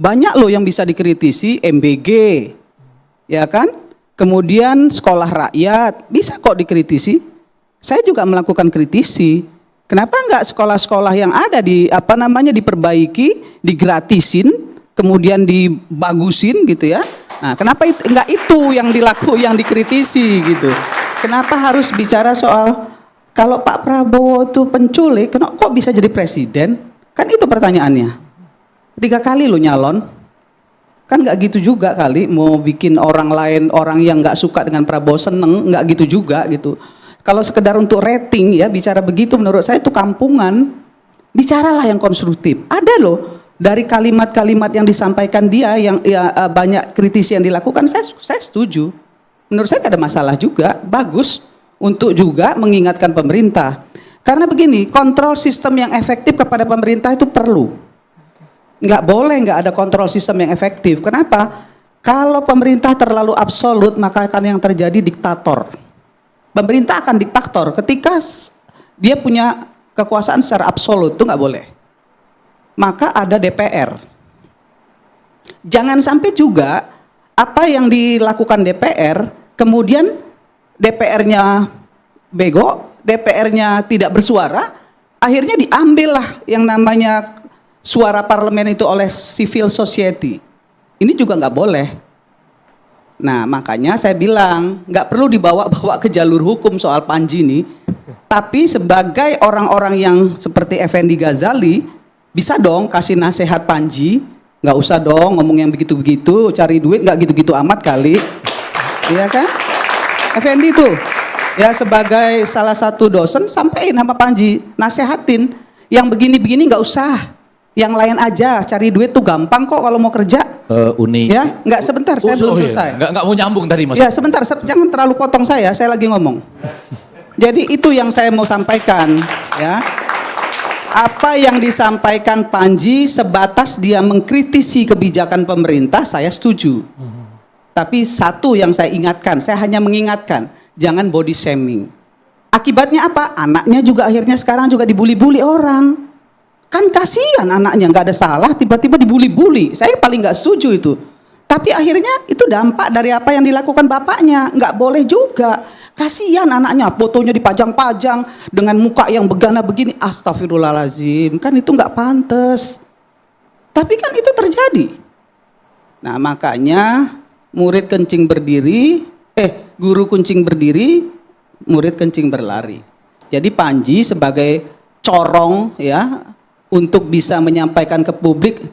Banyak loh yang bisa dikritisi, MBG, ya kan? Kemudian sekolah rakyat, bisa kok dikritisi. Saya juga melakukan kritisi. Kenapa enggak sekolah-sekolah yang ada diperbaiki, digratisin, kemudian dibagusin gitu ya? Nah, kenapa enggak itu yang dikritisi gitu? Kenapa harus bicara soal kalau Pak Prabowo itu penculik, kok bisa jadi presiden? Kan itu pertanyaannya. 3 kali lo nyalon, kan nggak gitu juga kali mau bikin orang lain, orang yang nggak suka dengan Prabowo seneng, nggak gitu juga gitu. Kalau sekedar untuk rating ya bicara begitu menurut saya itu kampungan. Bicaralah yang konstruktif. Ada loh dari kalimat-kalimat yang disampaikan dia yang banyak kritisi yang dilakukan, saya setuju. Menurut saya nggak ada masalah juga, bagus untuk juga mengingatkan pemerintah. Karena begini, kontrol sistem yang efektif kepada pemerintah itu perlu. Nggak boleh nggak ada kontrol sistem yang efektif. Kenapa? Kalau pemerintah terlalu absolut, maka akan yang terjadi diktator. Pemerintah akan diktator ketika dia punya kekuasaan secara absolut, itu nggak boleh. Maka ada DPR. Jangan sampai juga apa yang dilakukan DPR, kemudian DPR-nya bego, DPR-nya tidak bersuara, akhirnya diambillah yang namanya suara parlemen itu oleh civil society. Ini juga nggak boleh. Nah makanya saya bilang nggak perlu dibawa-bawa ke jalur hukum soal Panji ini. Tapi sebagai orang-orang yang seperti Effendi Ghazali bisa dong kasih nasihat Panji. Nggak usah dong ngomong yang begitu-begitu, cari duit nggak gitu-gitu amat kali. Iya kan? Effendi tuh ya sebagai salah satu dosen sampein sama Panji, nasehatin yang begini-begini nggak usah. Yang lain aja, cari duit tuh gampang kok kalau mau kerja. Uni. Ya, enggak sebentar, saya belum selesai. Enggak mau nyambung tadi Mas. Ya, sebentar, jangan terlalu potong saya lagi ngomong. Jadi itu yang saya mau sampaikan, ya. Apa yang disampaikan Panji sebatas dia mengkritisi kebijakan pemerintah, saya setuju. Tapi satu yang saya ingatkan, saya hanya mengingatkan, jangan body shaming. Akibatnya apa? Anaknya juga akhirnya sekarang juga dibully-bully orang. Kan kasihan anaknya, nggak ada salah, tiba-tiba dibully-bully. Saya paling nggak setuju itu. Tapi akhirnya itu dampak dari apa yang dilakukan bapaknya. Nggak boleh juga. Kasihan anaknya, fotonya dipajang-pajang dengan muka yang begana begini. Astagfirullahaladzim, kan itu nggak pantas. Tapi kan itu terjadi. Nah makanya murid kencing berdiri, guru kencing berdiri, murid kencing berlari. Jadi Panji sebagai corong ya, untuk bisa menyampaikan ke publik